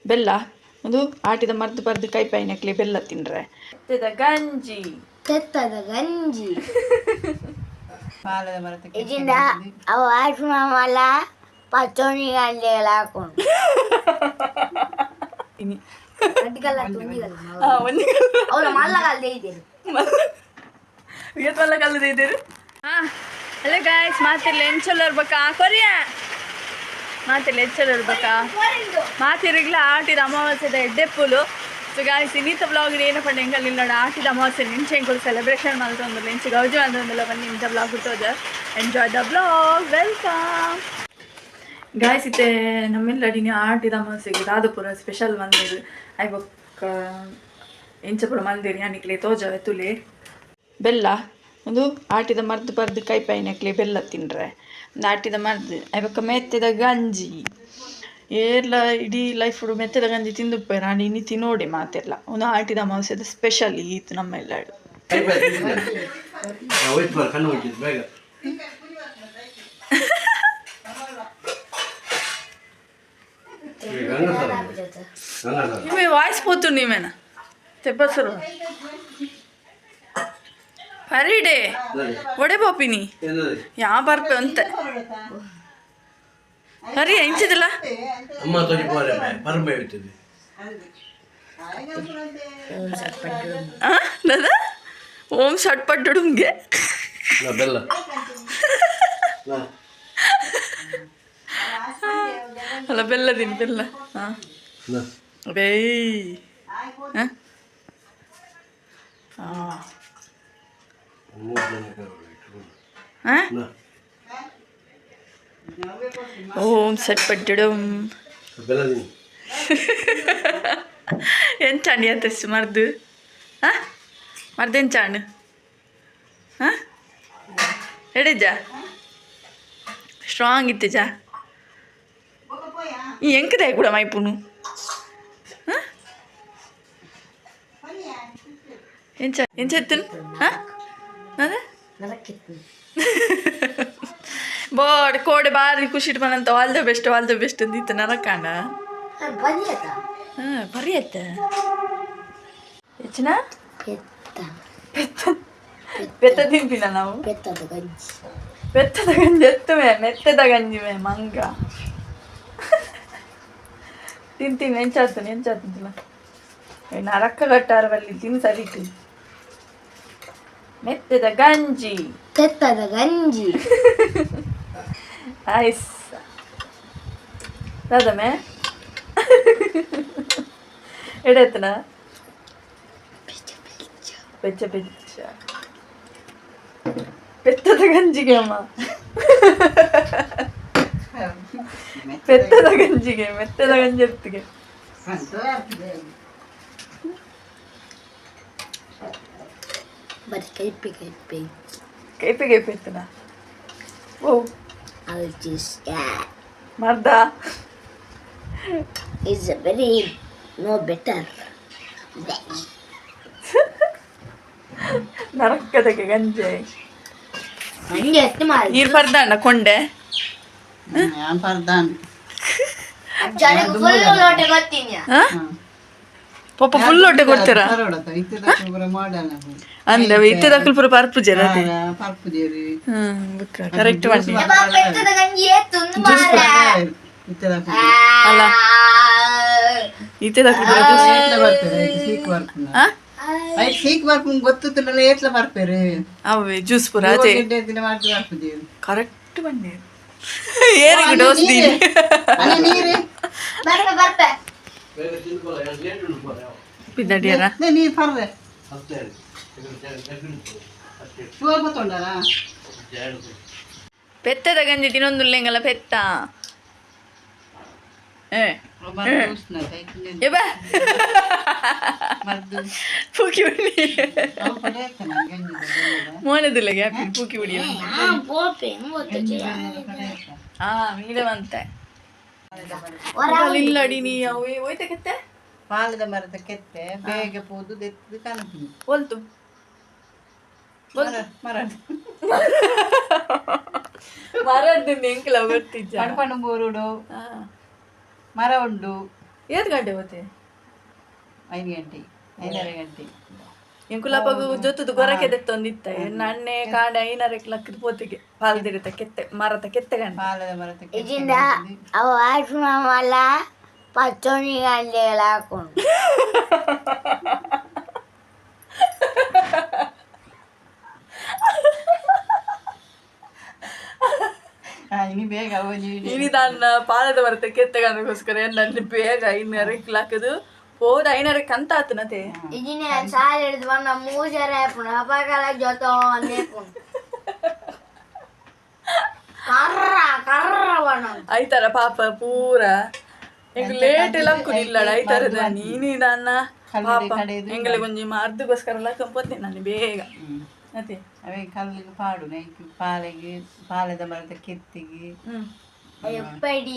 ಬೆಲ್ಲ ಅದು ಆಟಿದ ಮರ್ದು ಬರ್ದು ಕೈ ಪೈನಕ್ಲಿ ಬೆಲ್ಲ ತಿನ್ರೆ ಗಂಜಿ ತೆತ್ತದ ಗಂಜಿ ಇದರಿಂದ ಅವ ಆಶ್ರಮಲ್ಲ ಪಚ್ಚೋಣಿ ಗಂಜೆಲ್ಲ ಹಾಕೊಂಡು ಅವಳ ಮಲ್ಲಗಲ್ದೇ ಇದ್ದೀರಿ ಮಲ್ಲಗಲ್ಲದೆ ಇದ್ದೀರಿ ಹಲೋ ಗಾಯ್ಸ್ ಮಾತಿರ್ಲಿ ಎಂಚಲ್ ಇರ್ಬೇಕಾ ಕೊರಿಯಾ ಮಾತಿರ್ಲಿ ಎಂಚಲ್ ಇರ್ಬೇಕಾ ಮಾತಿರ್ಗ್ಲ ಆಟಿದ ಅಮಾವಾಸ್ಯದ ಎಡ್ಡೆಪ್ಪುಲು ಸೊ ಗಾಯ್ಸ್ ಇನ್ನಿತ ಬ್ಲಾಗ್ ಏನಪ್ಪ ಹೆಂಗಲ್ಲ ಇಲ್ಲ ಆಟಿದ ಅಮಾವಾಸ್ಯೆ ನಿಂಚೆ ಹೆಂಗೆ ಸೆಲೆಬ್ರೇಷನ್ ಮಾಡ್ತಂದ್ರೆ ಇಂಚೆ ಗೌಜು ಅಂತಂದಿಲ್ಲ ಬನ್ನಿ ಇಂಥ ಬ್ಲಾಗ್ ಬಿಟ್ಟೋದ enjoy the blog welcome guys ಇತ್ತೆ ನಮ್ಮೆಲ್ಲಡಿನಿ ಆಟಿದ ಅಮಾವಾಸ್ಯೆಗೆ ರಾಧಪುರ ಸ್ಪೆಷಲ್ ಮಂದಿರು ಐಬೊಕ್ಕ ಎಂಚಪುರ ಮಂದಿರು ಯಾನಿಕ್ಲೆ ತೋಜವೆ ತುಲೆ ಬೆಲ್ಲ ಒಂದು ಆಟಿದ ಮರ್ದು ಬರ್ದು ಕೈ ಪೈನಕ್ಲಿ ಬೆಲ್ಲ ತಿನ್ರೆ ಒಂದು ಆಟಿದ ಮರ್ದು ಐಬೊಕ್ಕ ಮೆತ್ತದ ಗಂಜಿ ಏರ್ಲ ಇಡೀ ಲೈಫ್ ಮೆತ್ತದ ಗಂಜಿ ತಿಂದುಪ್ಪೆ ನಾನು ಇನ್ನಿತಿ ನೋಡಿ ಮಾತೆಲ್ಲ ಒಂದು ಆಟಿದ ಅಮಾವಾಸ್ಯದ ಸ್ಪೆಷಲ್ ಈತು ನಮ್ಮೆಲ್ಲ ವಾಯ್ಸ್ పోతు నీమేనా చెప్పసరు ಪರಿಡೆ ಒಡೆ ಪಾಪಿನಿ ಯಾ ಬರ್ಪೆ ಅಂತ ಸರಿ ಎಂಚಿದಿಲ್ಲ ಅಮ್ಮ ತೋರಿ ಪೋರೆ ಪರಮೆ ಇರ್ತದೆ ದಾದಾ ಓಂ ಶಟ್ಪಟ್ ಡುಂಗೆ ಬೆಲ್ಲ ಅಲ್ಲ ಬೆಲ್ಲ ತಿನ್ ಬೆಲ್ಲ ಹಾಂ ಬೇ ಹಾಂ ಹಾಂ ಓಂ ಸಟ್ಪಟ್ಟುಡುಂ ಎಂಚಾಂಡಿ ಅಂತಸ್ತು ಮರ್ದು ಹಾಂ ಮರ್ದು ಎಂಚಾಂಡು ಹಾಂ ಎಡೆಜ್ಜಾ ಸ್ಟ್ರಾಂಗ್ ಇತ್ತು ಜಾ ಈ ಎಂಕದಾಯ ಕೂಡ ಮೈಪುನು ಹಾಂ ಎಂಚ ಎಂಚ ಎತ್ತನು ಹಾಂ ಅದೇ ಬೋಡ್ ಕೋಡೆ ಬಾರಿ ಖುಷಿ ಇಟ್ಕೊಂಡಂತ ಆಲ್ ದ ಬೆಸ್ಟ್ ಅಂದಿತ್ತು ನರಕಾಂಡ ಹಾಂ ಬರೀ ಆಯ್ತ ಹೆಚ್ಚಿನ ಬೆತ್ತ ತಿಂಪಿನ ನಾವು ಬೆತ್ತದ ಗಂಜಿ ಎತ್ತುವೆ ಮೆತ್ತದ ಗಂಜಿವೆ ಮಂಗ ತಿಂತೀನಿ ಎಂಚಾತಿಲ್ಲ ನರಕ್ಕ ಕಟ್ಟಾರ ಬಲ್ಲಿ ತಿನ್ ಸರಿತು ಮೆತ್ತದ ಗಂಜಿ ತೆತ್ತದ ಗಂಜಿ ಐಸ್ ರಾದಮೆ ಎಡೆತ್ತನ ಬೆಚ್ಚ ಬೆತ್ತದ ಗಂಜಿಗೆ ಅಮ್ಮ ಮೆತ್ತದ ಗಂಜಿ ಎತ್ತಿಗೆ ಕೈಪೆ ಎತ್ತನ ಓ ಮರ್ದ is very no better. ನರಕದಕ್ಕೆ ಗಂಜೆ ಹಂಗೆ ಎತ್ತು ಮಾಡಿ ನೀರು ಪರ್ದಾಂಡ ಕೊಂಡೆ ಪಾಪ ಫುಲ್ ಲೋಟೆ ಕೊಡ್ತೀರಾ ಅಂದ್ರೆ ಇತ್ತೆ ದಕ್ಕಲ್ ಪೂರ ಪರ್ಪು ಜರ ಕರೆಕ್ಟ್ ಮಾಡಿ ಅಲ್ಲ ಇತ್ತೆ ಗೊತ್ತಿಲ್ಲ ಏಟ್ಲ ಬರ್ಪೇರಿ ಅವೇ ಜ್ಯೂಸ್ ಪೂರ ಅದೇ ಕರೆಕ್ಟ್ ಬಂದಿ ಏನಿಗೆ ಡೋಸ್ ಬಿದ್ದಡಿಯರ ನೀರು ಪರ್ರೆ ಪೆತ್ತದ ಗಂಜಿ ತಿನ್ನೊಂದುಲ್ಲೆಂಗಲ್ಲ ಪೆತ್ತ ಪೂಕಿ ಬಿಡಿ ಮೋನದಿಲ್ಲ ಗ್ಯಾಪಿ ಪೂಕಿ ಬಿಡಿ ಮೀಡವಂತೆ ಇಲ್ಲಡಿ ನೀ ಹೋಯ್ತ ಕೆತ್ತೆ ಪಾಲದ ಮರದ ಕೆತ್ತೆ ಬೇಗ ಪೋದು ದೆತ್ತು ಕಾಣುತ್ತೀನಿ ಒಲ್ತು ಮರ ಮರದ್ದು ಎಂಕಲ ಗೊತ್ತಿಜ್ಜ ಪಣಪಣ ಬೋರುಡು ಮರ ಉಂಡು ಏತ್ ಗಂಟೆ ಹೋತೆ 5 ಗಂಟೆ 5:30 ಗಂಟೆ ಎಂಕುಲಪ್ಪಗು ಜೊತ್ತದು ಗೊರಕೆ ತೆತ್ತೊಂದಿತ್ತ ನನ್ನೆ ಕಾಂಡ 5:30 ಲಕ್ಕದ ಪೋತಿಗೆ ಪಾಲ್ದಿರುತ್ತೆ ಕೆತ್ತೆ ಮರದ ಕೆತ್ತೆಗಂಡ ಪಾಲದ ಮರದ ಇದಿಂದ ಅವ ಆಯ್ತು ಮಾಮಲ್ಲ ಪಚ್ಚೋಣಿ ಗಂಟೆಲ್ಲ ಹಾಕೊಂಡು ಇನಿ ಬೇಗ ಇನಿ ನನ್ನ ಪಾಲದ ಬರುತ್ತೆ ಕೆತ್ತೆಗಂದಗೋಸ್ಕರ ನನ್ನ ಬೇಗ 5:30 ಲಕ್ಕದು ಹೋದ 5:30 ಅಂತ ಆತನತೆ ಇದನ್ನ ಸಾಲ ಹಿಡಿದು ಬಂದ 3 ಜರ ಹಾಕೊಂಡು ಹಬ್ಬಗಳ ಜೊತೆ ಅಂದೇಕೊಂಡು ಕರ್ರ ಬಣ್ಣ ಐತಾರ ಪಾಪ ಪೂರ ಎಂಗ್ ಲೇಟ್ ಲಕ್ಕುದಿಲ್ಲಡ ಐತಾರದ ನೀನಿ ನನ್ನ ಪಾಪ ಎಂಗಲೆ ಒಂಜಿ ಅರ್ಧಗೋಸ್ಕರ ಲಕ್ಕಂಪೋತೆ ನಾನು ಬೇಗ ಅದೇ ಅವೇ ಕಲ್ಲಿಗೆ ಪಾಡು ನೈಕ್ ಪಾಲೆಗೆ ಪಾಲದ ಮರದ ಕೆತ್ತಿಗೆ ಎಪ್ಪಡಿ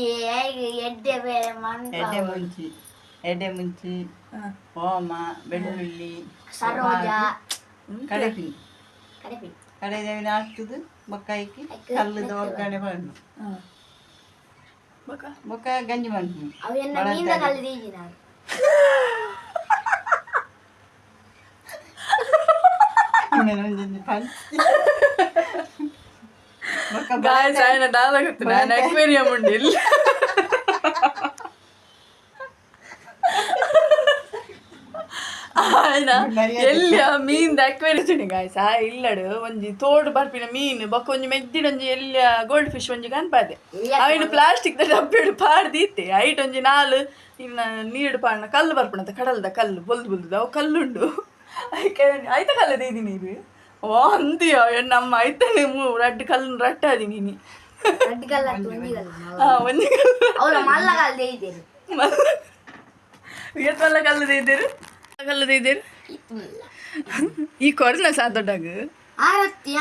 ಎಡ್ಡೆ ಬೇರೆ ಎಡೆ ಮುಂಚಿ ಓಮ ಬೆಳ್ಳುಳ್ಳಿ ಸರೋಜ ಕಡಪಿ ಕಡಿಮೆ ಕಡೆದೇವಿನ ಹಾಕ್ತದೆ ಬೊಕ್ಕಾಯಿకి ಕಲ್ಲದ ಒಗ್ಗರಣೆ ಬಣ್ಣು ಬೊಕ್ಕ ಗಂಜಿ ಬಣ್ಣು ಅವೆಲ್ಲ ಮೀನ ಕಲ್ದಿದ್ದೀನಿ ನಾನು ಗಾಯ್ಸ್ ఆయన దాదాగుతుంది ఆయన అక్వేరియం ఉండి ఆయన ಎಲ್ಲಿ ಮೀನ್ದ ಅಕ್ವೇರಿಯಂ ಗಾಯ್ಸ್ ಆ ಇಲ್ಲಡು ಒಂಜಿ ತೋಡು ಬರ್ಪಿನ ಮೀನು ಬೊಕ್ಕ ಒಂಜಿ ಮೆದ್ದಿಡ ಒಂಜಿ ಎಲ್ಲಿ ಗೋಲ್ಡ್ ಫಿಶ್ ಒಂಜಿ ಕನ್ಪಾದೆ ಅವಿನ ಪ್ಲಾಸ್ಟಿಕ್ ಡಬ್ಬಿಡು ಪಾಡ್ದಿತ್ತೆ ಐಟ್ ಒಂಜಿ ನಾಲು ಇನ್ನ ನೀರು ಪಾಡ್ನ ಕಲ್ಲು ಬರ್ಪಣದ ಕಡಲ್ದ ಕಲ್ಲು ಬೊಲ್ದು ಅವು ಕಲ್ಲುಂಡು ಐತ ಕಲ್ಲದ ಇದು ನೀರು ಓ ಅಂದಿಯ ನಮ್ಮ ಐತನೆ ರಡ್ಡು ಕಲ್ಲು ರಟ್ಟಾದಿ ನೀನು ಅಡ್ಗಲ್ಲ ಒಂದಿಗಲ್ಲ ಒಂಜಿ ಅವಳ ಮಲ್ಲ ಕಲ್ದೇ ಇದ್ದೇನೆ ಎತ್ತಲ್ಲ ಕಲ್ಲದ ಇದ್ದೀರು ಕಲ್ಲದ ಇದ್ದೀರು ಈ ಕೊರನ ಸಾ ದೊಡ್ಡಾಗ ಆರತ್ತಿ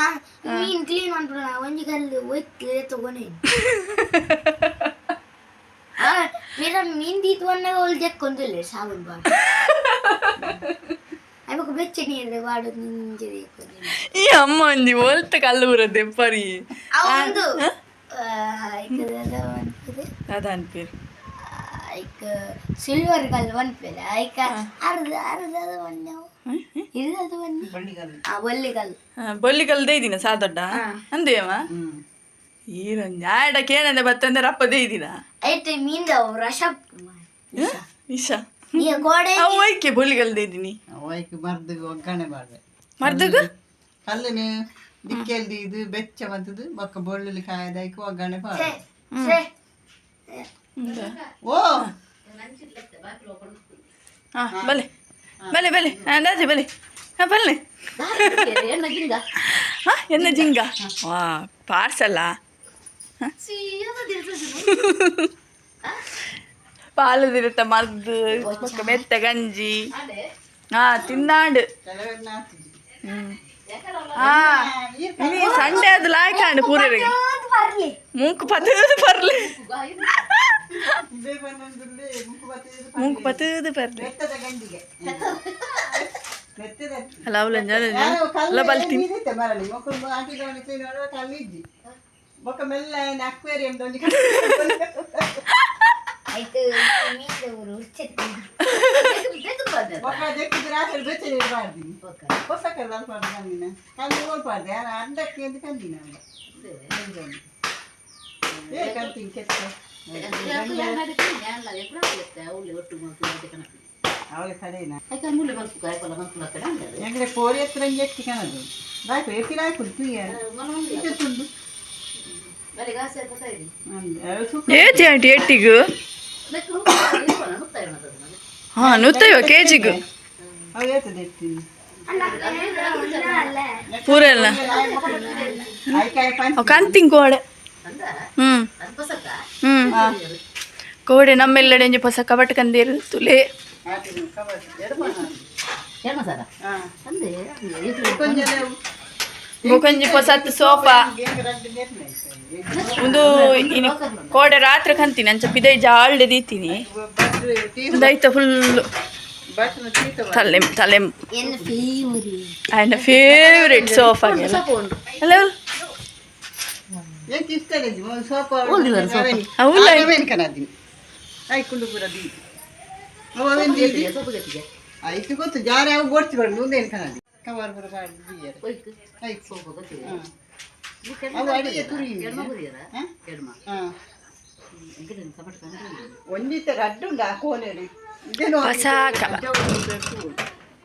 ಮೀನ್ ಕ್ಲೀನ್ ಮಾಡ್ಬಿಡ ಒಂಜಿ ಕಲ್ಲು ಒಯ್ತು ತಗೊಂಡೆ ಮೀನ್ ತೀತು ಅನ್ನಗ ಒಲ್ ಜಕ್ಕೊಂದಿಲ್ಲ ಸಾಬನ್ ಬಾಡು ಅವಾಗ ಬೆಚ್ಚ ನೀರು ಬಾಡು ನಿಂಜರಿ ಈ ಅಮ್ಮ ಒಂಜಿ ಒಲ್ತ ಕಲ್ಲು ಬರುತ್ತೆ ಪರಿ ಒಂದು ಅದ ಅನ್ಪೇರು ಐಕ ಸಿಲ್ವರ್ ಕಲ್ಲು ಒನ್ಪೇಲೆ ಐಕ ಅರ್ಧದ ಒಣ್ಣೆವು ಇರ್ದದು ಒಣ್ಣೆ ಬೊಲ್ಲಿ ಕಲ್ಲು ಬೊಲ್ಲಿ ಕಲ್ದೇ ಇದೀನ ಸಾ ದೊಡ್ಡ ಅಂದೇವ ಈರೊಂಜಿ ಆಡಕ್ಕೆ ಏನಂದೆ ಬತ್ತಂದ್ರೆ ರಪ್ಪದೇ ಇದೀನ ಐತೆ ಮೀನ್ದ ರಸ ವಿಷ ಈಗ ಗೋಡೆ ಓಯ್ಕೆ ಬೊಲ್ಲಿ ಕಲ್ದೇ ಇದೀನಿ ಅವೈಕ್ ಮರ್ದಗೆ ಒಗ್ಗರಣೆ ಮಾಡ್ದೆ ಮರ್ದಗ ಕಲ್ಲಿನ ದಿಕ್ಕೆಲ್ದಿ ಇದು ಬೆಚ್ಚ ಬಂತದ್ದು ಬೊಕ್ಕ ಬೆಳ್ಳುಳ್ಳಿ ಕಾಯದೈಕ ಒಗ್ಗರಣೆ ಪಾಡು ಓ ಹಾ ಬಲೆ ಬಲೆ ಬಲೆ ಅಂದಾಜೆ ಬಲೆ ಹಾ ಬಲ್ಲೆ ಹಾ ಎನ್ನ ಜಿಂಗ ವಾ ಪಾರ್ಸಲ್ಲ ಪಾಲದಿರುತ್ತ ಮರ್ದು ಮೆತ್ತ ಗಂಜಿ ಹಾ ತಿನ್ನಾಂಡು ಹಾ ಇನಿ ಸಂಡೆ ಅದು ಲಾಯ್ಕಾಂಡು ಪೂರರಿಗೆ ಮುಂಕು ಪತದು ಬರ್ಲಿ ಮುಂಕು ಪತದು ಬರ್ಲಿ ಅಲ್ಲ ಅವಳಂಜ ಅಲ್ಲ ಬಲ್ತೀನಿ ಬೊಕ್ಕ ಮೆಲ್ಲ ಅಕ್ವೇರಿಯಂ ಐತೆ ಮೀನ್ದ ಊರು ಬೊಕ್ಕ ಜಕ್ಕಿದ್ರೆ ಆಸೆ ಬೆಚ್ಚ ನೀರು ಮಾಡ್ತೀನಿ ಹೊಸ ಕಲ್ಲ ಪಾಡ್ದು ಕಂದಿನ ಕಲ್ಲು ಓಲ್ಪಾಡ್ದೆ ಅಡ್ಡಕ್ಕೆ ಅಂತ ಕಂದಿನ ಏ ಕಂತೀನಿ ಕೆತ್ತ ಅವಳ ಕಡೆನಾ ಎಂಗ್ರೆ ಕೋರಿ ಹತ್ರ ಎತ್ತಿ ಕಣದು ರಾಯ್ತು ಎತ್ತಿ ರಾಯ್ತು ತುಂಡು ಏತಿ ಆಂಟಿ ಎಟ್ಟಿಗೂ ಹಾ ನೂತ್ತೈವ ಕೆಜಿಗೂ ಅವು ಏತದೆ ಎತ್ತೀನಿ ಪೂರ ಎಲ್ಲ ಅವು ಕಂತಿಂಗ್ ಕೋಡೆ ಕೋಡೆ ನಮ್ಮೆಲ್ಲಡೆ ಒಂಜಿ ಹೊಸ ಕಬಟ್ ಕಂದಿರು ತುಲೆ ಮುಖಂಜಿ ಹೊಸತ್ತು ಸೋಫಾ ಒಂದು ಇನ್ನು ಕೋಡೆ ರಾತ್ರಿ ಕಂತೀನಿ ಅಂಚ ಪಿದೈ ಜಾಳ್ಡೆ ದೀತೀನಿ ದೈತ ಫುಲ್ಲು ತಲೆ ತಲೆ ಆ್ಯಂಡ್ ಫೇವ್ರೆಟ್ ಸೋಫಾ ಅಲ್ಲ ఏంటి ఇస్తాడేది సోప అవునా? కనది అయికుండు కూడా दी అయితే ಗೊತ್ತು ಜಾರೆ ಅವು ಬೋಡ್ತಿಬಾರ್ದು ಮುಂದೇನು ಕನದಿ ಕವರ್ ಬರ ಬಾಡಿ ಅವು ಅಡಿಗೆ ತುರಿ ಒಂದಿತ್ತ ರಡ್ಡುಂಡ ಕೋನೇರಿ ಇದೇನೋ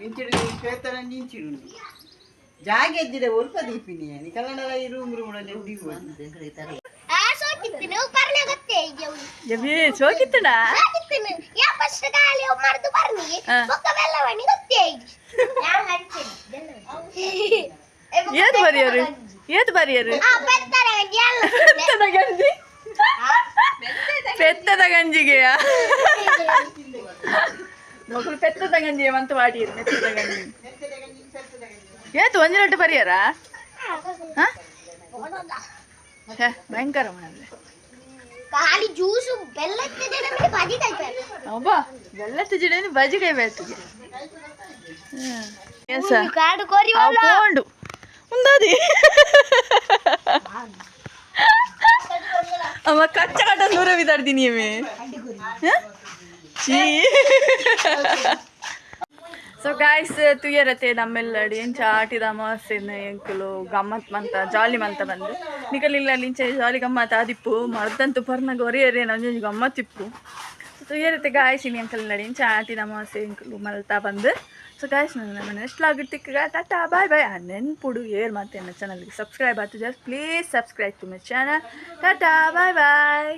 ಇಂಚಿಡು ಶ್ವೇತನ ಇಂಚಿಡು ಜಾಗೆ ಎದ್ದಿದೆ ಒಲ್ಪ ದೀಪಿನಿ ನೀ ಕನ್ನಡ ಈ ರೂಮ್ಗಳಲ್ಲಿ ಹುಡುಗಿ ಎಬಿ ಸೋಕಿತ್ತಣ ಏತ್ ಬರಿಯರು ಪೆತ್ತದ ಗಂಜಿ ಪೆತ್ತದ ಗಂಜಿಗೆಯ ಮಕ್ಕಳು ಪೆತ್ತದ ಗಂಜಿ ಅಂತ ಮಾಡಿರು ಮೆತ್ತದ ಗಂಜಿ ಏತು ಒಂಜಿನಟ್ಟು ಬರಿಯರ ಭಯಂಕರ ಮಾಡಿದ್ರೆ ಖಾಲಿ ಜ್ಯೂಸು ಬೆಲ್ಲತ್ತಿದೆ ಭಾಜಿ ಕಾಯ್ತಾರೆ ಅಬ್ಬಾ ಬೆಲ್ಲತ್ತು ಜಿಡೇನು ಬಜಿಕಾಯಿ ಬೇತಿಗೆ ಕಾಡು ಕೋರಿ పోండు ఉందది అమ్మ కచ్చ కట్ట దూర విదార్దిని ఏమే చీ ಸೊ ಗಾಯ್ಸ್ ತುಯ್ಯರತೆ ನಮ್ಮೆಲ್ಲಡಿ ಎಂಚ ಆಟಿದ ಅಮಾವಾಸ್ಯೆನ ಎಂಕುಲು ಗಮ್ಮತ್ ಮಂತ ಜಾಲಿ ಮಂತ ಬಂದು ನಿಕಲಿಲ್ಲ ಇಂಚ ಜಾಲಿ ಗಮ್ಮತ್ ಆದಿಪ್ಪು ಮರ್ದಂತು ಪರ್ನಾಗ ಒರಿಯರೆ ನಂಜೊಂಜಿ ಗಮ್ಮತ್ ಇಪ್ಪು ತುಯ್ಯರತೆ ಗಾಯ್ಸ್ ಇನಿ ಎಂಕಲ್ ನಡಿ ಎಂಚ ಆಟಿದ ಅಮಾವಾಸ್ಯೆ ಎಂಕುಲು ಮಲ್ತಾ ಬಂದು ಸೊ ಗಾಯ್ಸ್ ನನ್ನ ಎಷ್ಟಾಗುತ್ತಿಕ್ಕ ಟಾಟಾ ಬಾಯ್ ಬಾಯ್ ನೆನ್ಪುಡು ಏರ್ ಮತ್ತೆ ನನ್ನ ಚಾನಲ್ಗೆ ಸಬ್ಸ್ಕ್ರೈಬ್ ಆಯ್ತು just please subscribe to my channel tata bye bye